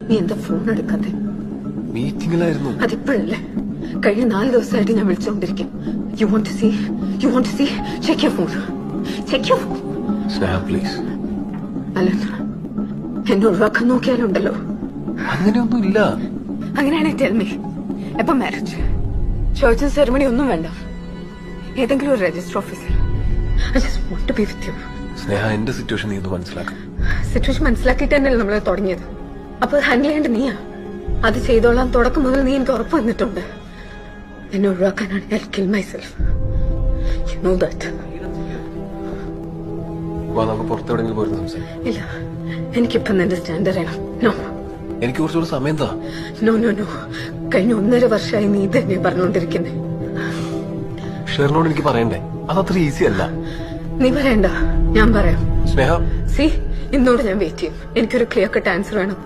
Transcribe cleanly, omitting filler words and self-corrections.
നീ എന്താ ഫോൺ എടുക്കാതെ? മീറ്റിംഗിലായിരുന്നു. അതിപ്പോഴല്ലേ? കഴിഞ്ഞ 4 ദിവസമായിട്ട് ഞാൻ വിളിച്ചുകൊണ്ടിരിക്കും. You want to see check your phone. Sneha please. Alan, എന്നെ ഒഴിവാക്കാൻ നോക്കിയാലുണ്ടല്ലോ. അങ്ങനെയൊന്നും ഇല്ല. അങ്ങനെയാണെങ്കിൽ ടെൽ മീ, എപ്പോ മാരേജ്? ചോയ്സും സെറമണി ഒന്നും വേണ്ട. ഏതെങ്കിലും ഒരു രജിസ്റ്റർ ഓഫീസിൽ. I just want to be with you. സ്നേഹ, എന്റെ സിറ്റുവേഷൻ നീ ഒന്ന് മനസ്സിലാക്കണം. സിറ്റുവേഷൻ മനസ്സിലാക്കിയിട്ട് തന്നെയല്ലേ നമ്മളെ തുടങ്ങിയത്. അപ്പൊ ഹാൻഡിൽ ചെയ്യേണ്ട നീയാ. അത് ചെയ്തോളാം തുടക്കം മുതൽ നീ എനിക്ക് ഉറപ്പ് വന്നിട്ടുണ്ട്. എന്നെ ഒഴിവാക്കാനാണ് I'll kill myself. You know that. വാ, നമുക്ക് പുറത്തെവിടെങ്കിലും പോയിരുന്നു സംസാരിക്കാം. ഇല്ല, എനിക്കിപ്പം നിന്റെ സ്റ്റാൻഡ് അറിയണം. നോ, എനിക്ക് കുറച്ചുകൂടെ സമയം താ. No no no. കഴിഞ്ഞ 1.5 വർഷമായി നീ തന്നെ പറഞ്ഞുകൊണ്ടിരിക്കുന്നേ. ഷെറിനോട് എനിക്ക് പറയണ്ടേ? അതത്ര ഈസി അല്ല. നീ പറയണ്ട, ഞാൻ പറയാം. സ്നേഹ, സി, ഇന്നോട് ഞാൻ വെയിറ്റ് ചെയ്യും. എനിക്കൊരു ക്ലിയർ കട്ട് ആൻസർ വേണം.